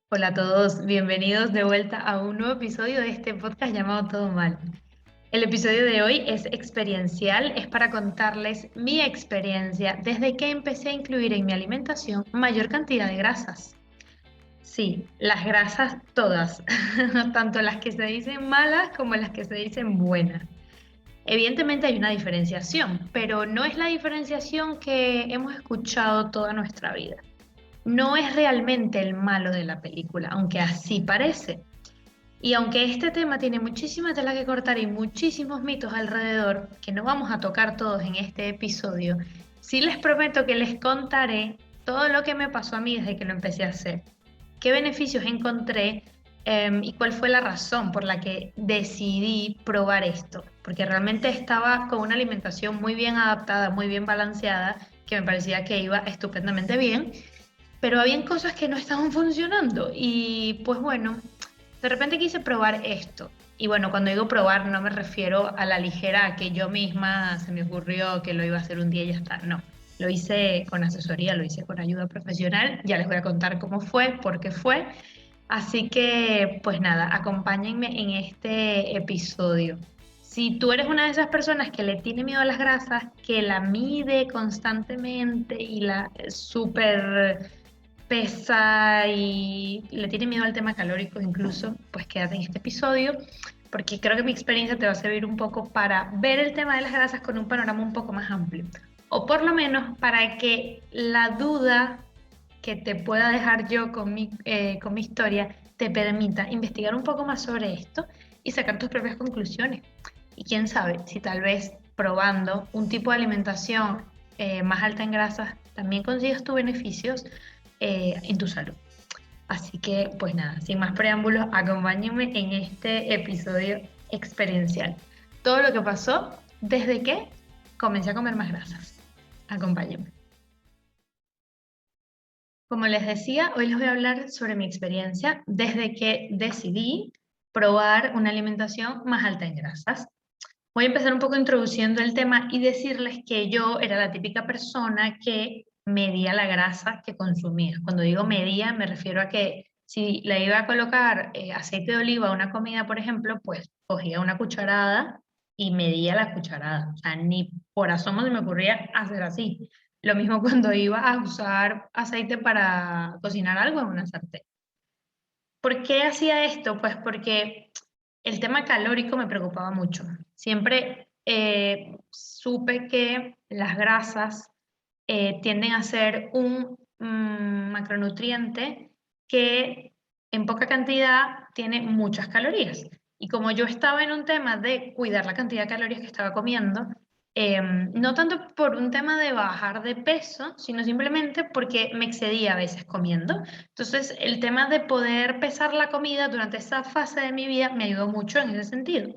Hola a todos, bienvenidos de vuelta a un nuevo episodio de este podcast llamado Todo Mal. El episodio de hoy es experiencial, es para contarles mi experiencia desde que empecé a incluir en mi alimentación mayor cantidad de grasas. Sí, las grasas todas, tanto las que se dicen malas como las que se dicen buenas. Evidentemente hay una diferenciación, pero no es la diferenciación que hemos escuchado toda nuestra vida. No es realmente el malo de la película, aunque así parece. Y aunque este tema tiene muchísima tela que cortar y muchísimos mitos alrededor, que no vamos a tocar todos en este episodio, sí les prometo que les contaré todo lo que me pasó a mí desde que lo empecé a hacer, qué beneficios encontré y cuál fue la razón por la que decidí probar esto, porque realmente estaba con una alimentación muy bien adaptada, muy bien balanceada, que me parecía que iba estupendamente bien, pero habían cosas que no estaban funcionando y pues bueno, de repente quise probar esto. Y bueno, cuando digo probar no me refiero a la ligera, a que yo misma se me ocurrió que lo iba a hacer un día y ya está. No, lo hice con asesoría, lo hice con ayuda profesional. Ya les voy a contar cómo fue, por qué fue. Así que pues nada, acompáñenme en este episodio. Si tú eres una de esas personas que le tiene miedo a las grasas, que la mide constantemente y la súper pesa y le tiene miedo al tema calórico incluso, pues quédate en este episodio porque creo que mi experiencia te va a servir un poco para ver el tema de las grasas con un panorama un poco más amplio. O por lo menos para que la duda que te pueda dejar yo con mi historia te permita investigar un poco más sobre esto y sacar tus propias conclusiones. Y quién sabe si tal vez probando un tipo de alimentación más alta en grasas también consigues tus beneficios en tu salud. Así que, pues nada, sin más preámbulos, acompáñenme en este episodio experiencial. Todo lo que pasó desde que comencé a comer más grasas. Acompáñenme. Como les decía, hoy les voy a hablar sobre mi experiencia desde que decidí probar una alimentación más alta en grasas. Voy a empezar un poco introduciendo el tema y decirles que yo era la típica persona que medía la grasa que consumía. Cuando digo medía, me refiero a que si le iba a colocar aceite de oliva a una comida, por ejemplo, pues cogía una cucharada y medía la cucharada. O sea, ni por asomo se me ocurría hacer así. Lo mismo cuando iba a usar aceite para cocinar algo en una sartén. ¿Por qué hacía esto? Pues porque el tema calórico me preocupaba mucho. Siempre supe que las grasas tienden a ser un macronutriente que en poca cantidad tiene muchas calorías. Y como yo estaba en un tema de cuidar la cantidad de calorías que estaba comiendo, no tanto por un tema de bajar de peso, sino simplemente porque me excedía a veces comiendo. Entonces, el tema de poder pesar la comida durante esa fase de mi vida me ayudó mucho en ese sentido.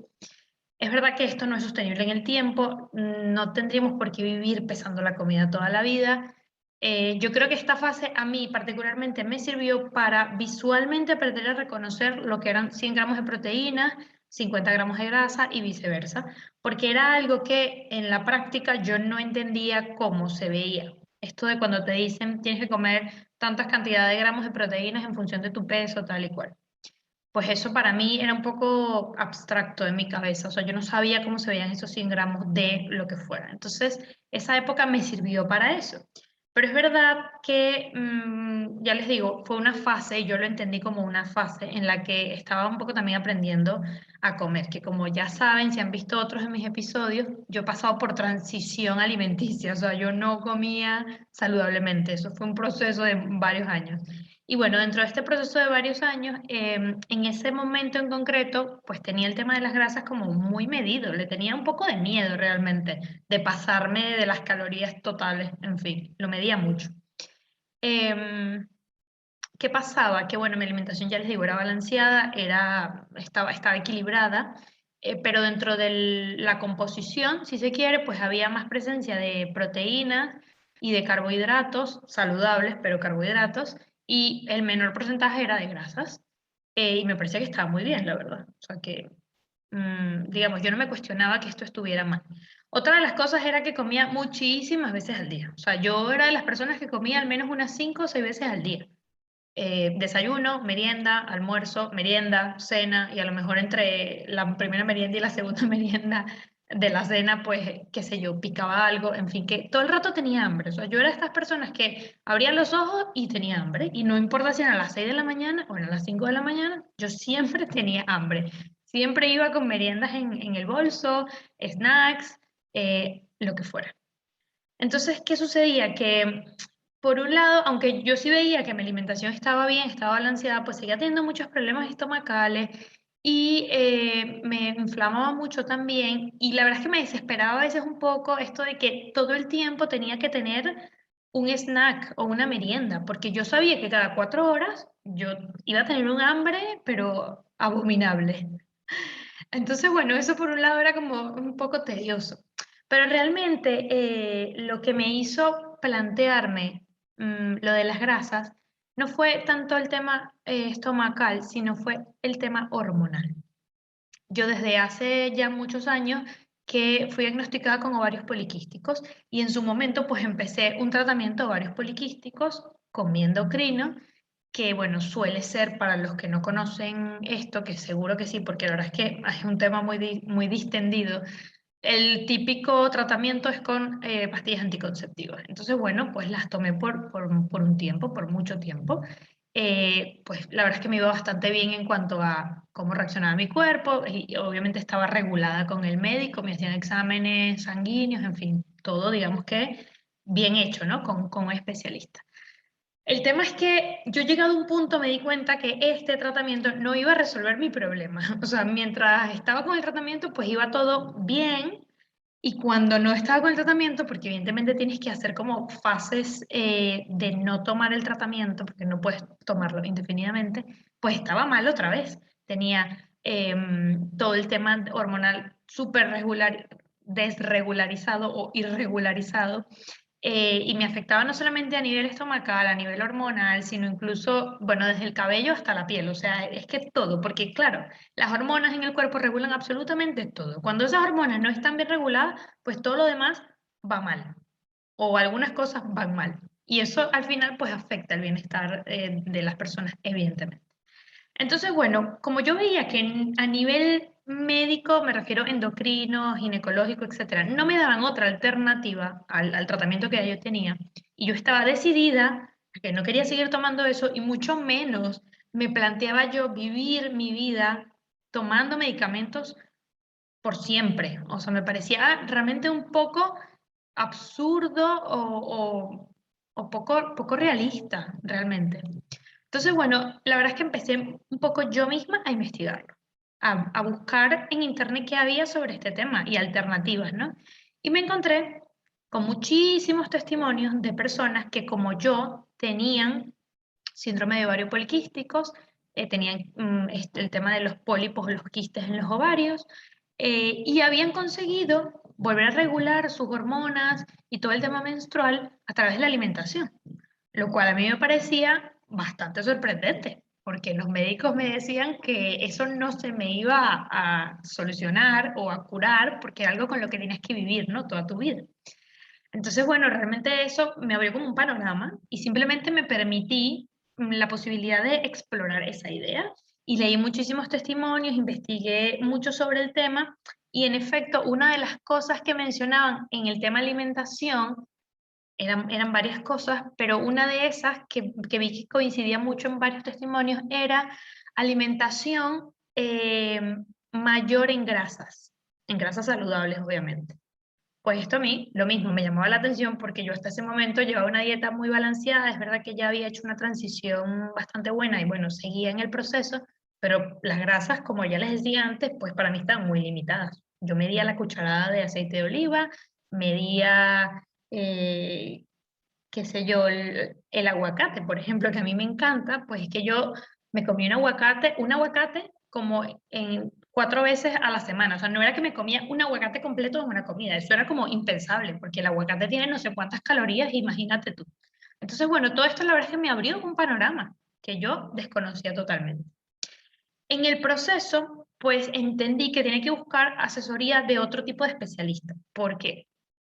Es verdad que esto no es sostenible en el tiempo, no tendríamos por qué vivir pesando la comida toda la vida. Yo creo que esta fase a mí particularmente me sirvió para visualmente aprender a reconocer lo que eran 100 gramos de proteína, 50 gramos de grasa y viceversa, porque era algo que en la práctica yo no entendía cómo se veía. Esto de cuando te dicen tienes que comer tantas cantidades de gramos de proteínas en función de tu peso, tal y cual. Pues eso para mí era un poco abstracto en mi cabeza, o sea, yo no sabía cómo se veían esos 100 gramos de lo que fuera. Entonces, esa época me sirvió para eso. Pero es verdad que, ya les digo, fue una fase, y yo lo entendí como una fase en la que estaba un poco también aprendiendo a comer, que como ya saben, si han visto otros de mis episodios, yo he pasado por transición alimenticia, o sea, yo no comía saludablemente, eso fue un proceso de varios años. Y bueno, dentro de este proceso de varios años, en ese momento en concreto, pues tenía el tema de las grasas como muy medido, le tenía un poco de miedo realmente de pasarme de las calorías totales, en fin, lo medía mucho. Em, ¿Qué pasaba? Que bueno, mi alimentación ya les digo, era balanceada, estaba equilibrada, pero dentro de la composición, si se quiere, pues había más presencia de proteínas y de carbohidratos saludables, pero carbohidratos, y el menor porcentaje era de grasas. Y me parecía que estaba muy bien, la verdad. O sea que, digamos, yo no me cuestionaba que esto estuviera mal. Otra de las cosas era que comía muchísimas veces al día. O sea, yo era de las personas que comía al menos unas 5 o 6 veces al día. desayuno, merienda, almuerzo, merienda, cena, y a lo mejor entre la primera merienda y la segunda merienda de la cena, pues, qué sé yo, picaba algo, en fin, que todo el rato tenía hambre. O sea, yo era de estas personas que abría los ojos y tenía hambre, y no importa si eran a las 6 de la mañana o eran a las 5 de la mañana, yo siempre tenía hambre. Siempre iba con meriendas en el bolso, snacks, lo que fuera. Entonces, ¿qué sucedía? Que por un lado, aunque yo sí veía que mi alimentación estaba bien, estaba balanceada, pues seguía teniendo muchos problemas estomacales y me inflamaba mucho también. Y la verdad es que me desesperaba a veces un poco esto de que todo el tiempo tenía que tener un snack o una merienda, porque yo sabía que cada 4 horas yo iba a tener un hambre, pero abominable. Entonces, bueno, eso por un lado era como un poco tedioso, pero realmente lo que me hizo plantearme lo de las grasas no fue tanto el tema estomacal, sino fue el tema hormonal. Yo desde hace ya muchos años que fui diagnosticada con ovarios poliquísticos y en su momento pues empecé un tratamiento de ovarios poliquísticos con mi endocrino, que bueno, suele ser para los que no conocen esto, que seguro que sí, porque la verdad es que es un tema muy distendido. El típico tratamiento es con pastillas anticonceptivas. Entonces, bueno, pues las tomé por un tiempo, por mucho tiempo. Pues la verdad es que me iba bastante bien en cuanto a cómo reaccionaba mi cuerpo y obviamente estaba regulada con el médico, me hacían exámenes sanguíneos, en fin, todo digamos que bien hecho, ¿no? Con un especialista. El tema es que yo llegado a un punto me di cuenta que este tratamiento no iba a resolver mi problema. O sea, mientras estaba con el tratamiento, pues iba todo bien. Y cuando no estaba con el tratamiento, porque evidentemente tienes que hacer como fases de no tomar el tratamiento, porque no puedes tomarlo indefinidamente, pues estaba mal otra vez. Tenía todo el tema hormonal súper regular, desregularizado o irregularizado y me afectaba no solamente a nivel estomacal, a nivel hormonal, sino incluso, bueno, desde el cabello hasta la piel, o sea, es que todo, porque claro, las hormonas en el cuerpo regulan absolutamente todo. Cuando esas hormonas no están bien reguladas, pues todo lo demás va mal, o algunas cosas van mal. Y eso al final pues afecta el bienestar de las personas, evidentemente. Entonces, bueno, como yo veía que a nivel médico, me refiero endocrino, ginecológico, etcétera, no me daban otra alternativa al tratamiento que ya yo tenía, y yo estaba decidida a que no quería seguir tomando eso, y mucho menos me planteaba yo vivir mi vida tomando medicamentos por siempre. O sea, me parecía realmente un poco absurdo o poco realista, realmente. Entonces, bueno, la verdad es que empecé un poco yo misma a investigarlo, a buscar en internet qué había sobre este tema y alternativas, ¿no? Y me encontré con muchísimos testimonios de personas que, como yo, tenían síndrome de ovario poliquísticos, tenían el tema de los pólipos, los quistes en los ovarios, y habían conseguido volver a regular sus hormonas y todo el tema menstrual a través de la alimentación, lo cual a mí me parecía bastante sorprendente, porque los médicos me decían que eso no se me iba a solucionar o a curar, porque era algo con lo que tienes que vivir, ¿no? Toda tu vida. Entonces, bueno, realmente eso me abrió como un panorama y simplemente me permití la posibilidad de explorar esa idea y leí muchísimos testimonios, investigué mucho sobre el tema y en efecto, una de las cosas que mencionaban en el tema alimentación eran varias cosas, pero una de esas que vi que coincidía mucho en varios testimonios era alimentación mayor en grasas saludables, obviamente. Pues esto a mí, lo mismo, me llamaba la atención porque yo hasta ese momento llevaba una dieta muy balanceada, es verdad que ya había hecho una transición bastante buena y bueno, seguía en el proceso, pero las grasas, como ya les decía antes, pues para mí estaban muy limitadas. Yo medía la cucharada de aceite de oliva, medía, qué sé yo, el aguacate, por ejemplo, que a mí me encanta, pues es que yo me comí un aguacate como en 4 veces a la semana. O sea, no era que me comía un aguacate completo en una comida, eso era como impensable, porque el aguacate tiene no sé cuántas calorías, imagínate tú. Entonces, bueno, todo esto la verdad es que me abrió un panorama que yo desconocía totalmente. En el proceso, pues entendí que tenía que buscar asesoría de otro tipo de especialista, porque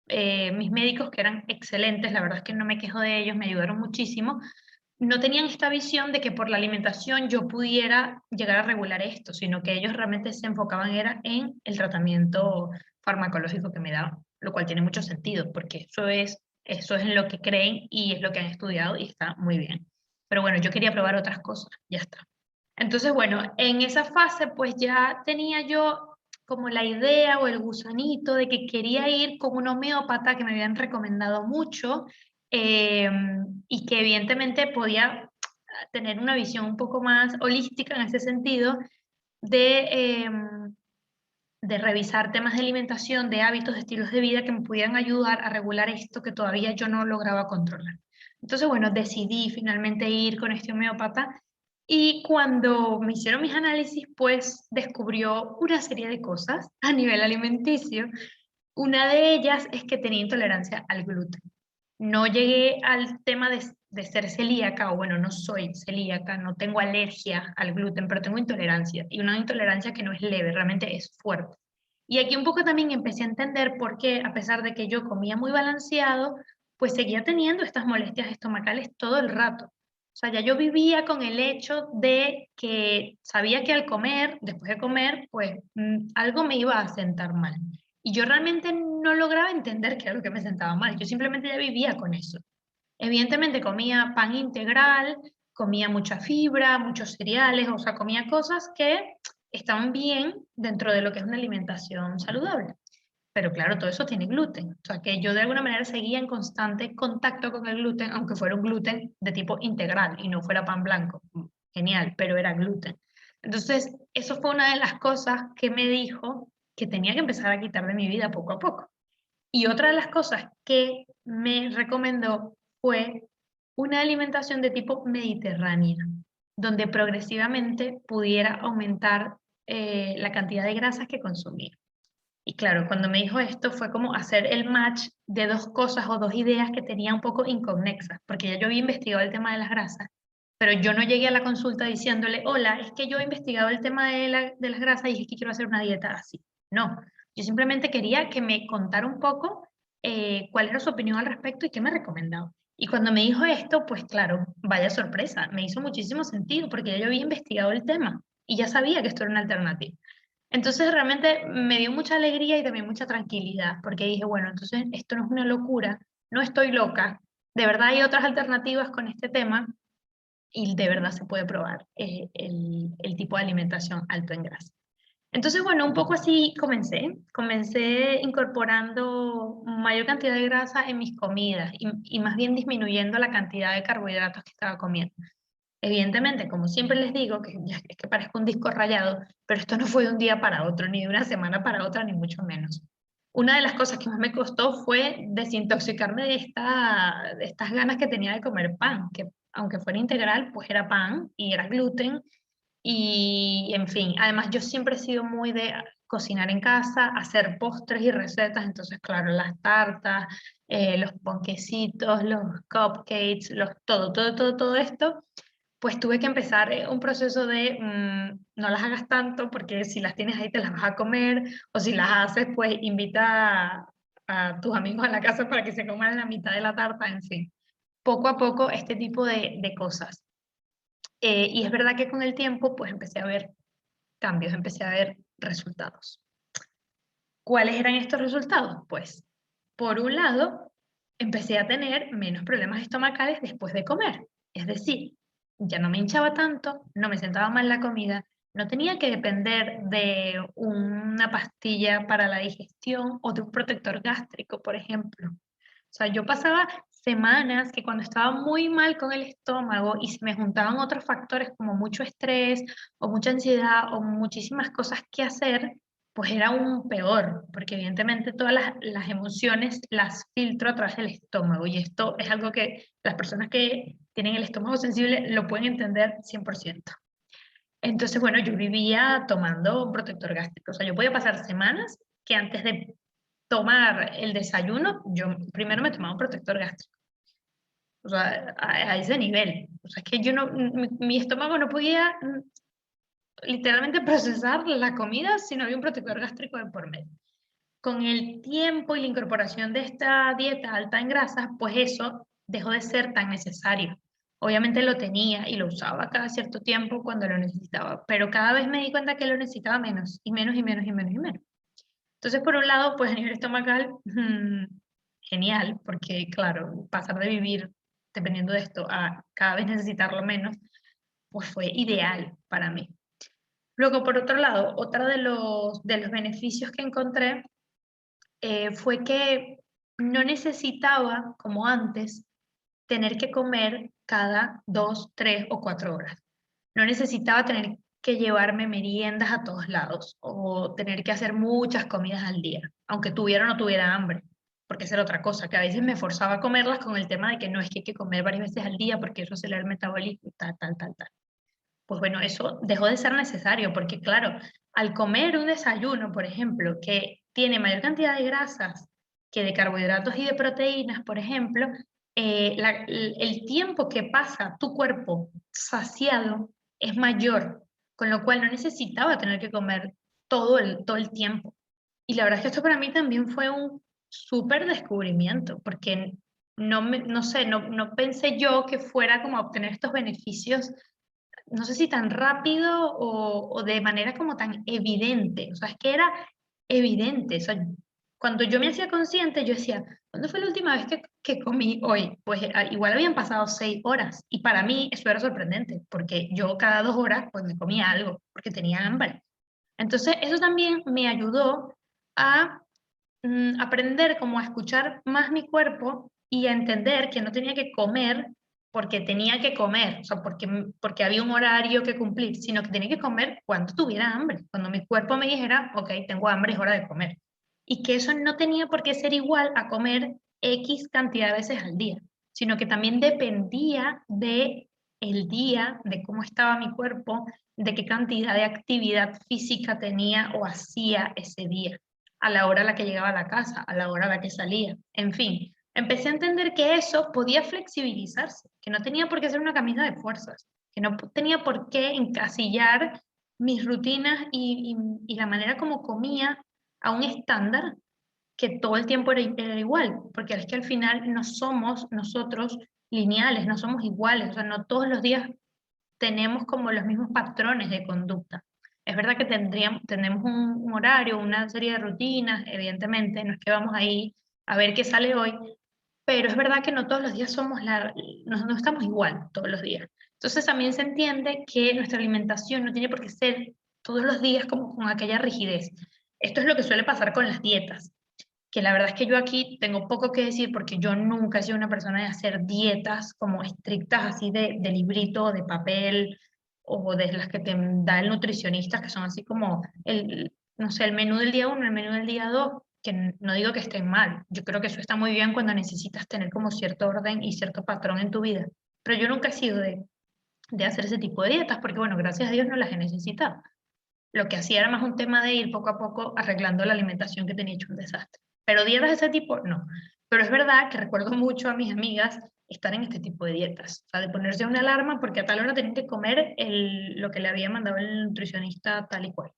mis médicos, que eran excelentes, la verdad es que no me quejo de ellos, me ayudaron muchísimo, no tenían esta visión de que por la alimentación yo pudiera llegar a regular esto, sino que ellos realmente se enfocaban era en el tratamiento farmacológico que me daban, lo cual tiene mucho sentido, porque eso es en lo que creen y es lo que han estudiado y está muy bien. Pero bueno, yo quería probar otras cosas, ya está. Entonces, bueno, en esa fase pues ya tenía yo como la idea o el gusanito de que quería ir con un homeópata que me habían recomendado mucho, eh, y que evidentemente podía tener una visión un poco más holística en ese sentido de, de revisar temas de alimentación, de hábitos, de estilos de vida que me pudieran ayudar a regular esto que todavía yo no lograba controlar. Entonces, bueno, decidí finalmente ir con este homeópata y cuando me hicieron mis análisis, pues descubrió una serie de cosas a nivel alimenticio. Una de ellas es que tenía intolerancia al gluten. No llegué al tema de ser celíaca, o bueno, no soy celíaca, no tengo alergia al gluten, pero tengo intolerancia, y una intolerancia que no es leve, realmente es fuerte. Y aquí un poco también empecé a entender por qué, a pesar de que yo comía muy balanceado, pues seguía teniendo estas molestias estomacales todo el rato. O sea, ya yo vivía con el hecho de que sabía que al comer, después de comer, pues algo me iba a sentar mal. Y yo realmente no lograba entender qué era lo que me sentaba mal. Yo simplemente ya vivía con eso. Evidentemente comía pan integral, comía mucha fibra, muchos cereales, o sea, comía cosas que estaban bien dentro de lo que es una alimentación saludable. Pero claro, todo eso tiene gluten. O sea, que yo de alguna manera seguía en constante contacto con el gluten, aunque fuera un gluten de tipo integral y no fuera pan blanco. Genial, pero era gluten. Entonces, eso fue una de las cosas que me dijo que tenía que empezar a quitar de mi vida poco a poco. Y otra de las cosas que me recomendó fue una alimentación de tipo mediterránea, donde progresivamente pudiera aumentar la cantidad de grasas que consumía. Y claro, cuando me dijo esto fue como hacer el match de dos cosas o dos ideas que tenía un poco inconexas, porque ya yo había investigado el tema de las grasas, pero yo no llegué a la consulta diciéndole, hola, es que yo he investigado el tema de las grasas y es que quiero hacer una dieta así. No, yo simplemente quería que me contara un poco cuál era su opinión al respecto y qué me recomendaba. Y cuando me dijo esto, pues claro, vaya sorpresa, me hizo muchísimo sentido porque ya yo había investigado el tema y ya sabía que esto era una alternativa. Entonces realmente me dio mucha alegría y también mucha tranquilidad, porque dije, bueno, entonces esto no es una locura, no estoy loca, de verdad hay otras alternativas con este tema y de verdad se puede probar el tipo de alimentación alto en grasa. Entonces, bueno, un poco así comencé incorporando mayor cantidad de grasa en mis comidas y más bien disminuyendo la cantidad de carbohidratos que estaba comiendo. Evidentemente, como siempre les digo, que ya es que parezco un disco rayado, pero esto no fue de un día para otro, ni de una semana para otra, ni mucho menos. Una de las cosas que más me costó fue desintoxicarme de estas ganas que tenía de comer pan, que aunque fuera integral, pues era pan y era gluten. Y en fin, además yo siempre he sido muy de cocinar en casa, hacer postres y recetas, entonces claro, las tartas, los ponquecitos, los cupcakes, todo esto pues tuve que empezar un proceso de no las hagas tanto porque si las tienes ahí te las vas a comer o si las haces pues invita a tus amigos a la casa para que se coman la mitad de la tarta, en fin. Poco a poco este tipo de cosas. Y es verdad que con el tiempo pues empecé a ver cambios, empecé a ver resultados. ¿Cuáles eran estos resultados? Pues por un lado empecé a tener menos problemas estomacales después de comer. Es decir, ya no me hinchaba tanto, no me sentaba mal la comida, no tenía que depender de una pastilla para la digestión o de un protector gástrico, por ejemplo. O sea, yo pasaba semanas que cuando estaba muy mal con el estómago y se me juntaban otros factores como mucho estrés o mucha ansiedad o muchísimas cosas que hacer, pues era aún peor, porque evidentemente todas las emociones las filtro a través del estómago y esto es algo que las personas que tienen el estómago sensible lo pueden entender 100%. Entonces, bueno, yo vivía tomando un protector gástrico, o sea, yo podía pasar semanas que antes de tomar el desayuno, yo primero me tomaba un protector gástrico, o sea, a ese nivel. O sea, es que yo no, mi estómago no podía literalmente procesar la comida si no había un protector gástrico de por medio. Con el tiempo y la incorporación de esta dieta alta en grasas, pues eso dejó de ser tan necesario. Obviamente lo tenía y lo usaba cada cierto tiempo cuando lo necesitaba, pero cada vez me di cuenta que lo necesitaba menos y menos y menos y menos y menos. Entonces, por un lado, pues a nivel estomacal, genial, porque claro, pasar de vivir dependiendo de esto a cada vez necesitarlo menos, pues fue ideal para mí. Luego, por otro lado, otro de los beneficios que encontré fue que no necesitaba, como antes, tener que comer cada 2, 3 o 4 horas. No necesitaba tener que llevarme meriendas a todos lados o tener que hacer muchas comidas al día, aunque tuviera o no tuviera hambre, porque esa era otra cosa, que a veces me forzaba a comerlas con el tema de que no es que hay que comer varias veces al día porque eso acelera el metabolismo, tal, tal, tal, tal. Pues bueno, eso dejó de ser necesario porque claro, al comer un desayuno, por ejemplo, que tiene mayor cantidad de grasas que de carbohidratos y de proteínas, por ejemplo, el tiempo que pasa tu cuerpo saciado es mayor, con lo cual no necesitaba tener que comer todo el tiempo. Y la verdad es que esto para mí también fue un súper descubrimiento, porque no sé, no pensé yo que fuera como a obtener estos beneficios, no sé si tan rápido o de manera como tan evidente. O sea, es que era evidente. O sea, cuando yo me hacía consciente, yo decía, ¿cuándo fue la última vez que comí hoy? Pues igual habían pasado 6 horas. Y para mí eso era sorprendente, porque yo cada 2 horas pues me comía algo, porque tenía hambre. Entonces, eso también me ayudó a aprender como a escuchar más mi cuerpo y a entender que no tenía que comer porque tenía que comer, o sea, porque había un horario que cumplir, sino que tenía que comer cuando tuviera hambre, cuando mi cuerpo me dijera, ok, tengo hambre, es hora de comer. Y que eso no tenía por qué ser igual a comer X cantidad de veces al día, sino que también dependía de el día, de cómo estaba mi cuerpo, de qué cantidad de actividad física tenía o hacía ese día a la hora a la que llegaba a la casa, a la hora a la que salía. En fin, empecé a entender que eso podía flexibilizarse, que no tenía por qué ser una camisa de fuerzas, que no tenía por qué encasillar mis rutinas y la manera como comía a un estándar que todo el tiempo era igual, porque es que al final no somos nosotros lineales, no somos iguales, o sea, no todos los días tenemos como los mismos patrones de conducta. Es verdad que tenemos un horario, una serie de rutinas, evidentemente, no es que vamos ahí a ver qué sale hoy, pero es verdad que no todos los días no estamos igual todos los días. Entonces también se entiende que nuestra alimentación no tiene por qué ser todos los días como con aquella rigidez. Esto es lo que suele pasar con las dietas, que la verdad es que yo aquí tengo poco que decir porque yo nunca he sido una persona de hacer dietas como estrictas así de librito, de papel o de las que te da el nutricionista, que son así como no sé, el menú del día uno, el menú del día dos, que no digo que estén mal, yo creo que eso está muy bien cuando necesitas tener como cierto orden y cierto patrón en tu vida, pero yo nunca he sido de hacer ese tipo de dietas porque bueno, gracias a Dios no las he necesitado. Lo que hacía era más un tema de ir poco a poco arreglando la alimentación que tenía hecho un desastre. Pero dietas de ese tipo, no. Pero es verdad que recuerdo mucho a mis amigas estar en este tipo de dietas. O sea, de ponerse una alarma porque a tal hora tenían que comer lo que le había mandado el nutricionista tal y cual.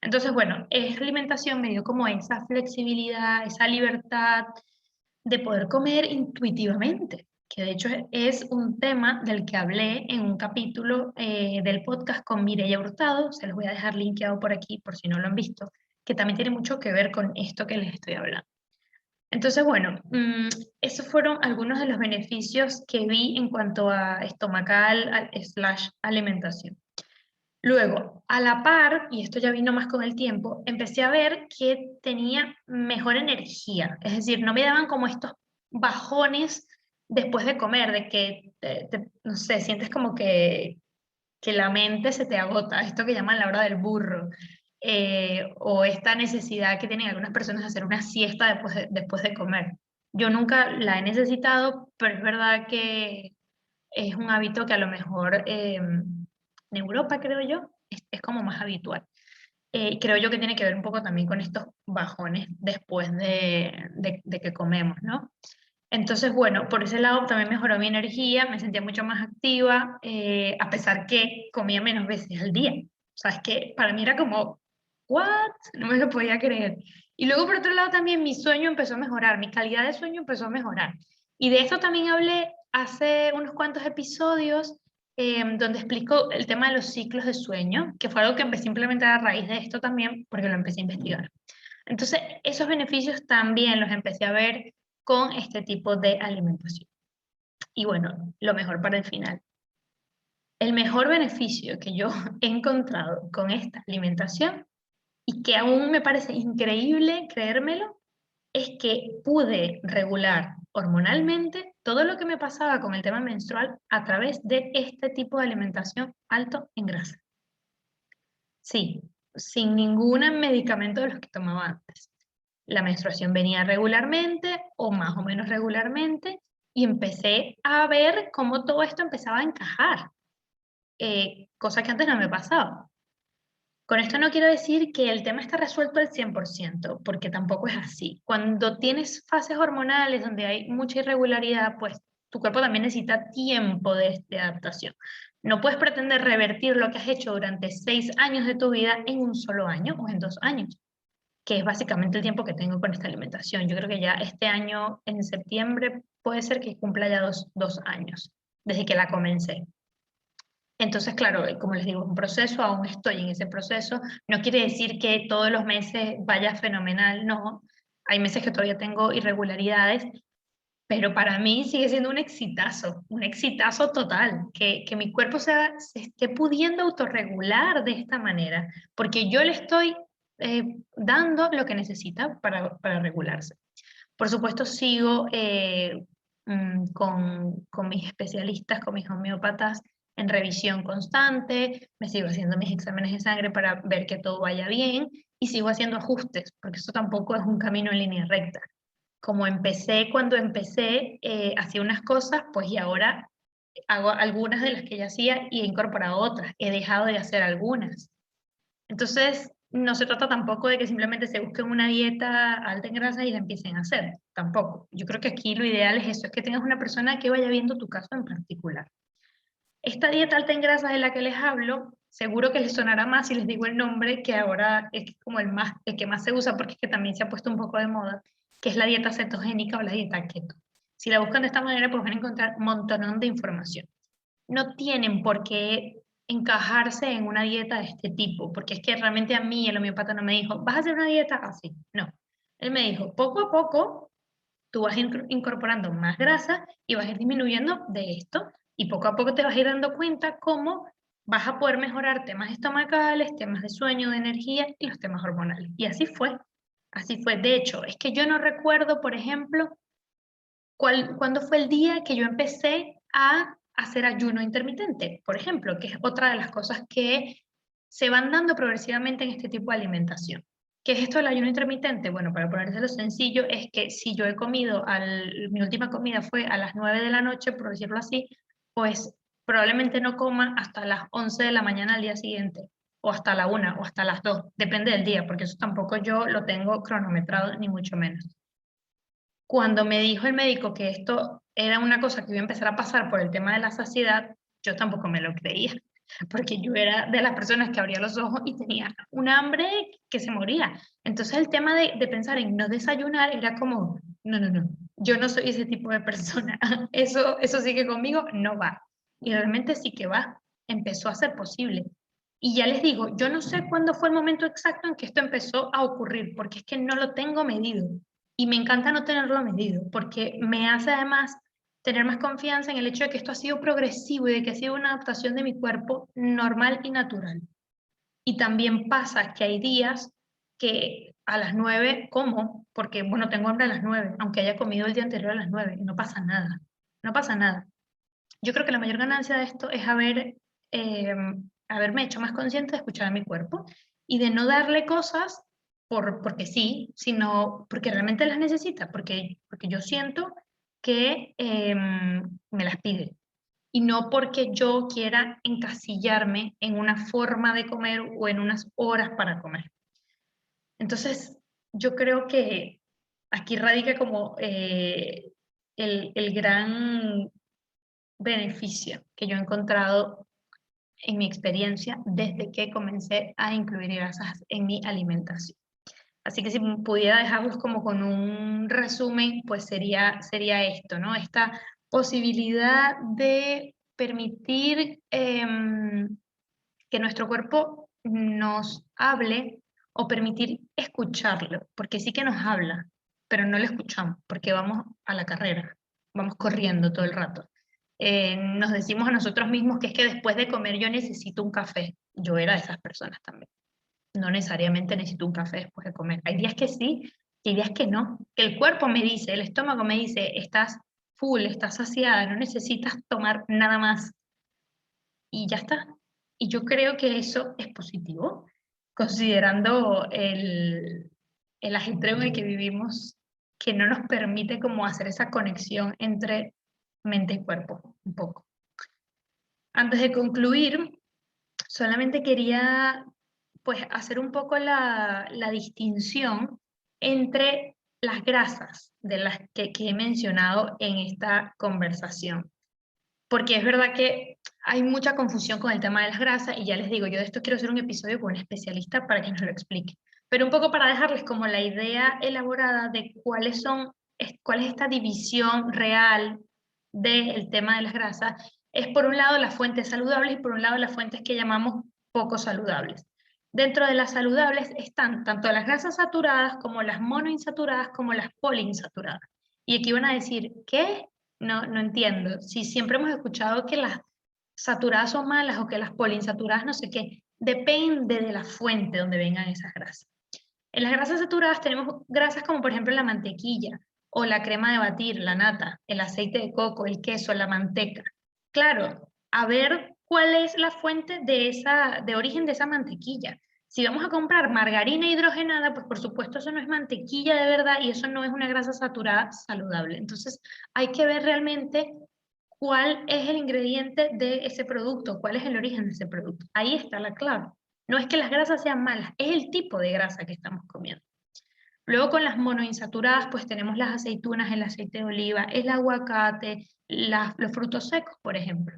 Entonces, bueno, esa alimentación me dio como esa flexibilidad, esa libertad de poder comer intuitivamente, que de hecho es un tema del que hablé en un capítulo del podcast con Mireia Hurtado, se los voy a dejar linkeado por aquí por si no lo han visto, que también tiene mucho que ver con esto que les estoy hablando. Entonces, bueno, esos fueron algunos de los beneficios que vi en cuanto a estomacal slash alimentación. Luego, a la par, y esto ya vino más con el tiempo, empecé a ver que tenía mejor energía, es decir, no me daban como estos bajones después de comer, de que, no sé, sientes como que la mente se te agota, esto que llaman la hora del burro, o esta necesidad que tienen algunas personas de hacer una siesta después de comer. Yo nunca la he necesitado, pero es verdad que es un hábito que a lo mejor en Europa, creo yo, es como más habitual. Creo yo que tiene que ver un poco también con estos bajones después de que comemos, ¿no? Entonces, bueno, por ese lado también mejoró mi energía, me sentía mucho más activa, a pesar que comía menos veces al día. O sea, es que para mí era como, ¿what? No me lo podía creer. Y luego, por otro lado, también mi sueño empezó a mejorar, mi calidad de sueño empezó a mejorar. Y de esto también hablé hace unos cuantos episodios donde explico el tema de los ciclos de sueño, que fue algo que empecé a implementar a raíz de esto también, porque lo empecé a investigar. Entonces, esos beneficios también los empecé a ver con este tipo de alimentación. Y bueno, lo mejor para el final. El mejor beneficio que yo he encontrado con esta alimentación, y que aún me parece increíble creérmelo, es que pude regular hormonalmente todo lo que me pasaba con el tema menstrual a través de este tipo de alimentación alto en grasa. Sí, sin ningún medicamento de los que tomaba antes. La menstruación venía regularmente o más o menos regularmente y empecé a ver cómo todo esto empezaba a encajar, cosa que antes no me pasaba. Con esto no quiero decir que el tema está resuelto al 100%, porque tampoco es así. Cuando tienes fases hormonales donde hay mucha irregularidad, pues tu cuerpo también necesita tiempo de adaptación. No puedes pretender revertir lo que has hecho durante 6 años de tu vida en un solo año o en 2 años, que es básicamente el tiempo que tengo con esta alimentación. Yo creo que ya este año, en septiembre, puede ser que cumpla ya dos años desde que la comencé. Entonces, claro, como les digo, es un proceso, aún estoy en ese proceso. No quiere decir que todos los meses vaya fenomenal, no. Hay meses que todavía tengo irregularidades, pero para mí sigue siendo un exitazo total, que mi cuerpo se esté pudiendo autorregular de esta manera, porque yo le estoy dando lo que necesita para regularse. Por supuesto, sigo con mis especialistas, con mis homeópatas en revisión constante, me sigo haciendo mis exámenes de sangre para ver que todo vaya bien y sigo haciendo ajustes, porque eso tampoco es un camino en línea recta. Como empecé cuando empecé, hacía unas cosas, pues y ahora hago algunas de las que ya hacía y he incorporado otras, he dejado de hacer algunas. Entonces, no se trata tampoco de que simplemente se busquen una dieta alta en grasa y la empiecen a hacer, tampoco. Yo creo que aquí lo ideal es eso, es que tengas una persona que vaya viendo tu caso en particular. Esta dieta alta en grasa de la que les hablo, seguro que les sonará más si les digo el nombre, que ahora es como el que más se usa porque es que también se ha puesto un poco de moda, que es la dieta cetogénica o la dieta keto. Si la buscan de esta manera, pues van a encontrar un montón de información. No tienen por qué encajarse en una dieta de este tipo, porque es que realmente a mí el homeópata no me dijo, vas a hacer una dieta así, no. Él me dijo, poco a poco tú vas incorporando más grasa y vas a ir disminuyendo de esto y poco a poco te vas a ir dando cuenta cómo vas a poder mejorar temas estomacales, temas de sueño, de energía y los temas hormonales. Y así fue, así fue. De hecho, es que yo no recuerdo, por ejemplo, cuándo fue el día que yo empecé a hacer ayuno intermitente, por ejemplo, que es otra de las cosas que se van dando progresivamente en este tipo de alimentación. ¿Qué es esto del ayuno intermitente? Bueno, para ponérselo sencillo, es que si yo he comido, mi última comida fue a las 9 de la noche, por decirlo así, pues probablemente no coma hasta las 11 de la mañana al día siguiente, o hasta la 1, o hasta las 2, depende del día, porque eso tampoco yo lo tengo cronometrado, ni mucho menos. Cuando me dijo el médico que esto era una cosa que iba a empezar a pasar por el tema de la saciedad, yo tampoco me lo creía, porque yo era de las personas que abría los ojos y tenía un hambre que se moría. Entonces el tema de pensar en no desayunar era como, no, no, no, yo no soy ese tipo de persona, eso sí que conmigo no va. Y realmente sí que va, empezó a ser posible. Y ya les digo, yo no sé cuándo fue el momento exacto en que esto empezó a ocurrir, porque es que no lo tengo medido. Y me encanta no tenerlo medido, porque me hace además tener más confianza en el hecho de que esto ha sido progresivo y de que ha sido una adaptación de mi cuerpo normal y natural. Y también pasa que hay días que a las 9 como, porque bueno, tengo hambre a las 9 aunque haya comido el día anterior a las 9 y no pasa nada, no pasa nada. Yo creo que la mayor ganancia de esto es eh, haberme hecho más consciente de escuchar a mi cuerpo y de no darle cosas porque sí, sino porque realmente las necesita, porque yo siento que me las pide. Y no porque yo quiera encasillarme en una forma de comer o en unas horas para comer. Entonces, yo creo que aquí radica como el gran beneficio que yo he encontrado en mi experiencia desde que comencé a incluir grasas en mi alimentación. Así que si pudiera dejarlos como con un resumen, pues sería esto, ¿no? Esta posibilidad de permitir que nuestro cuerpo nos hable o permitir escucharlo, porque sí que nos habla, pero no lo escuchamos, porque vamos a la carrera, vamos corriendo todo el rato. Nos decimos a nosotros mismos que es que después de comer yo necesito un café. Yo era de esas personas también. No necesariamente necesito un café después de comer. Hay días que sí y hay días que no. Que el cuerpo me dice, el estómago me dice, estás full, estás saciada, no necesitas tomar nada más y ya está. Y yo creo que eso es positivo, considerando el ajetreo en el que vivimos, que no nos permite como hacer esa conexión entre mente y cuerpo, un poco. Antes de concluir, solamente quería pues hacer un poco la distinción entre las grasas de las que he mencionado en esta conversación. Porque es verdad que hay mucha confusión con el tema de las grasas y ya les digo, yo de esto quiero hacer un episodio con un especialista para que nos lo explique. Pero un poco para dejarles como la idea elaborada de cuál es esta división real del tema de las grasas, es por un lado las fuentes saludables y por un lado las fuentes que llamamos poco saludables. Dentro de las saludables están tanto las grasas saturadas como las monoinsaturadas como las poliinsaturadas. Y aquí van a decir, ¿qué? No, no entiendo. Si siempre hemos escuchado que las saturadas son malas o que las poliinsaturadas no sé qué, depende de la fuente donde vengan esas grasas. En las grasas saturadas tenemos grasas como por ejemplo la mantequilla o la crema de batir, la nata, el aceite de coco, el queso, la manteca. Claro, a ver cuál es la fuente de origen de esa mantequilla. Si vamos a comprar margarina hidrogenada, pues por supuesto eso no es mantequilla de verdad y eso no es una grasa saturada saludable. Entonces hay que ver realmente cuál es el ingrediente de ese producto, cuál es el origen de ese producto. Ahí está la clave. No es que las grasas sean malas, es el tipo de grasa que estamos comiendo. Luego con las monoinsaturadas, pues tenemos las aceitunas, el aceite de oliva, el aguacate, los frutos secos, por ejemplo.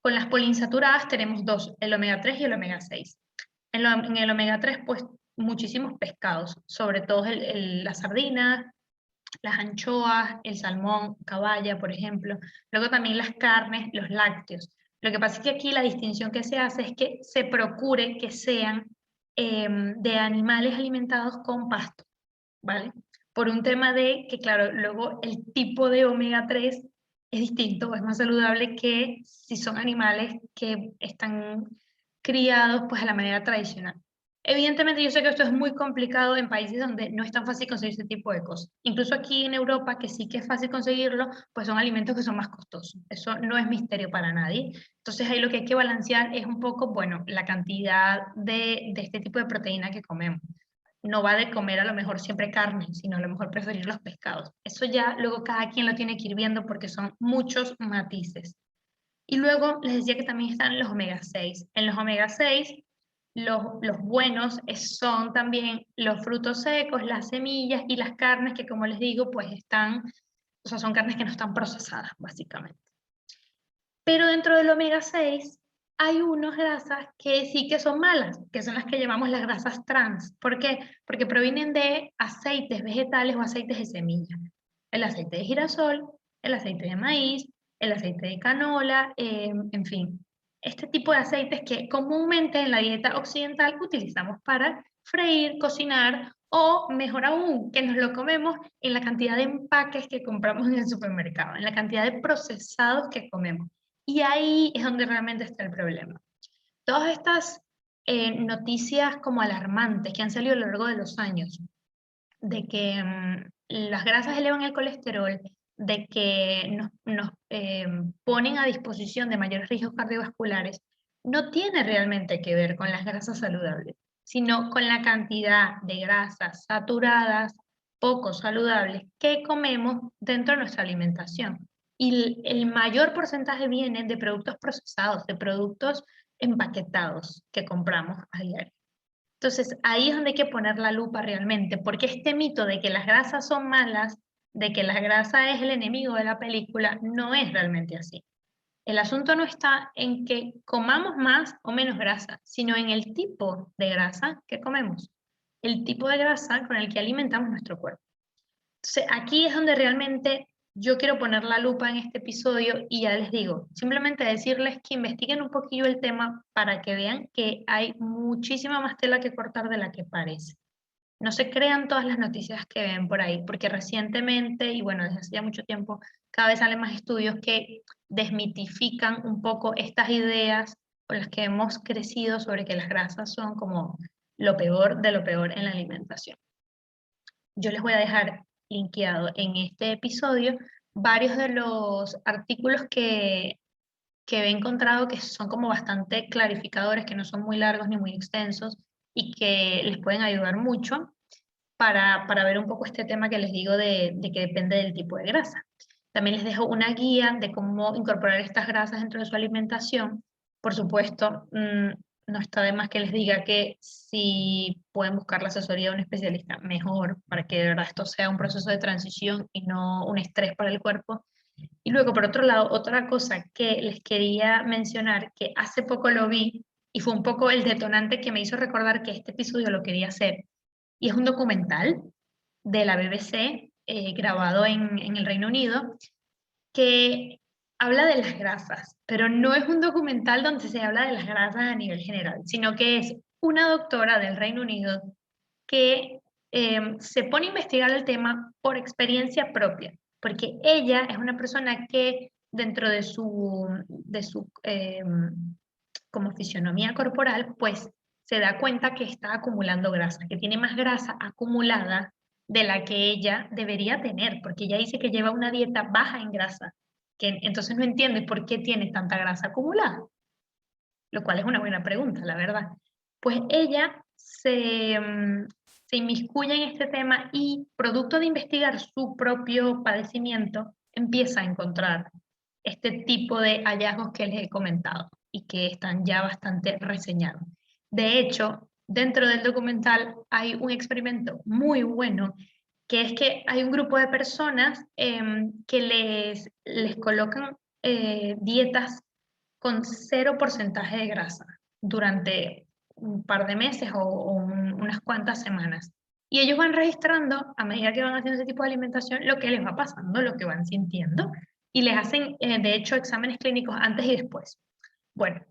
Con las poliinsaturadas tenemos dos, el omega 3 y el omega 6. En el omega 3, pues muchísimos pescados, sobre todo las sardinas, las anchoas, el salmón, caballa, por ejemplo. Luego también las carnes, los lácteos. Lo que pasa es que aquí la distinción que se hace es que se procure que sean de animales alimentados con pasto, ¿vale? Por un tema de que, claro, luego el tipo de omega 3 es distinto, es más saludable que si son animales que están criados pues a la manera tradicional. Evidentemente yo sé que esto es muy complicado en países donde no es tan fácil conseguir este tipo de cosas. Incluso aquí en Europa, que sí que es fácil conseguirlo, pues son alimentos que son más costosos. Eso no es misterio para nadie. Entonces ahí lo que hay que balancear es un poco, bueno, la cantidad de este tipo de proteína que comemos. No va de comer a lo mejor siempre carne, sino a lo mejor preferir los pescados. Eso ya luego cada quien lo tiene que ir viendo porque son muchos matices. Y luego les decía que también están los omega 6. En los omega 6, los buenos son también los frutos secos, las semillas y las carnes que, como les digo, pues están, o sea, son carnes que no están procesadas, básicamente. Pero dentro del omega 6 hay unas grasas que sí que son malas, que son las que llamamos las grasas trans. ¿Por qué? Porque provienen de aceites vegetales o aceites de semilla. El aceite de girasol, el aceite de maíz, el aceite de canola, en fin. Este tipo de aceites que comúnmente en la dieta occidental utilizamos para freír, cocinar o, mejor aún, que nos lo comemos en la cantidad de empaques que compramos en el supermercado, en la cantidad de procesados que comemos. Y ahí es donde realmente está el problema. Todas estas noticias como alarmantes que han salido a lo largo de los años, de que las grasas elevan el colesterol, de que nos ponen a disposición de mayores riesgos cardiovasculares, no tiene realmente que ver con las grasas saludables, sino con la cantidad de grasas saturadas, poco saludables, que comemos dentro de nuestra alimentación. Y el mayor porcentaje viene de productos procesados, de productos empaquetados que compramos a diario. Entonces, ahí es donde hay que poner la lupa realmente, porque este mito de que las grasas son malas, de que la grasa es el enemigo de la película, no es realmente así. El asunto no está en que comamos más o menos grasa, sino en el tipo de grasa que comemos, el tipo de grasa con el que alimentamos nuestro cuerpo. Entonces, aquí es donde realmente yo quiero poner la lupa en este episodio y ya les digo, simplemente decirles que investiguen un poquillo el tema para que vean que hay muchísima más tela que cortar de la que parece. No se crean todas las noticias que ven por ahí, porque recientemente, y bueno, desde hace ya mucho tiempo, cada vez salen más estudios que desmitifican un poco estas ideas con las que hemos crecido sobre que las grasas son como lo peor de lo peor en la alimentación. Yo les voy a dejar linkeado en este episodio varios de los artículos que he encontrado que son como bastante clarificadores, que no son muy largos ni muy extensos y que les pueden ayudar mucho para ver un poco este tema que les digo de que depende del tipo de grasa. También les dejo una guía de cómo incorporar estas grasas dentro de su alimentación. Por supuesto, no está de más que les diga que si pueden buscar la asesoría de un especialista, mejor, para que de verdad esto sea un proceso de transición y no un estrés para el cuerpo. Y luego, por otro lado, otra cosa que les quería mencionar, que hace poco lo vi y fue un poco el detonante que me hizo recordar que este episodio lo quería hacer, y es un documental de la BBC grabado en el Reino Unido que habla de las grasas, pero no es un documental donde se habla de las grasas a nivel general, sino que es una doctora del Reino Unido que se pone a investigar el tema por experiencia propia, porque ella es una persona que dentro de su como fisionomía corporal, pues se da cuenta que está acumulando grasa, que tiene más grasa acumulada de la que ella debería tener, porque ella dice que lleva una dieta baja en grasa, que entonces no entiende por qué tiene tanta grasa acumulada, lo cual es una buena pregunta, la verdad. Pues ella se inmiscuye en este tema y, producto de investigar su propio padecimiento, empieza a encontrar este tipo de hallazgos que les he comentado y que están ya bastante reseñados. De hecho, dentro del documental hay un experimento muy bueno, que es que hay un grupo de personas que les colocan dietas con 0% de grasa durante un par de meses o unas cuantas semanas. Y ellos van registrando, a medida que van haciendo ese tipo de alimentación, lo que les va pasando, lo que van sintiendo, y les hacen, de hecho, exámenes clínicos antes y después. Bueno,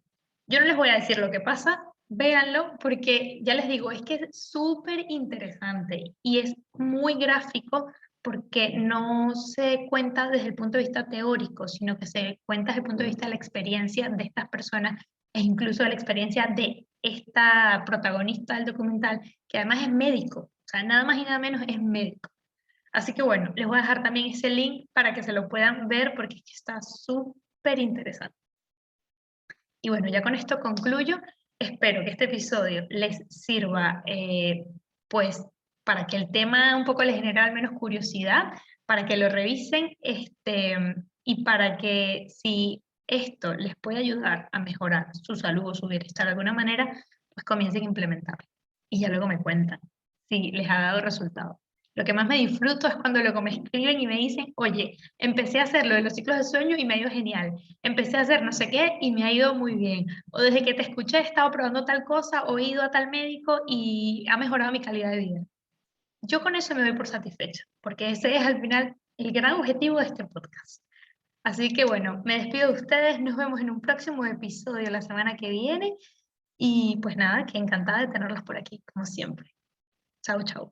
yo no les voy a decir lo que pasa, véanlo, porque ya les digo, es que es súper interesante y es muy gráfico porque no se cuenta desde el punto de vista teórico, sino que se cuenta desde el punto de vista de la experiencia de estas personas e incluso de la experiencia de esta protagonista del documental, que además es médico, o sea, nada más y nada menos es médico. Así que bueno, les voy a dejar también ese link para que se lo puedan ver porque es que está súper interesante. Y bueno, ya con esto concluyo. Espero que este episodio les sirva, pues, para que el tema un poco les genere al menos curiosidad, para que lo revisen, y para que si esto les puede ayudar a mejorar su salud o su bienestar de alguna manera, pues comiencen a implementarlo. Y ya luego me cuentan si les ha dado resultado. Lo que más me disfruto es cuando luego me escriben y me dicen, oye, empecé a hacer lo de los ciclos de sueño y me ha ido genial. Empecé a hacer no sé qué y me ha ido muy bien. O desde que te escuché he estado probando tal cosa o he ido a tal médico y ha mejorado mi calidad de vida. Yo con eso me doy por satisfecha, porque ese es al final el gran objetivo de este podcast. Así que bueno, me despido de ustedes, nos vemos en un próximo episodio la semana que viene y pues nada, que encantada de tenerlos por aquí, como siempre. Chau, chau.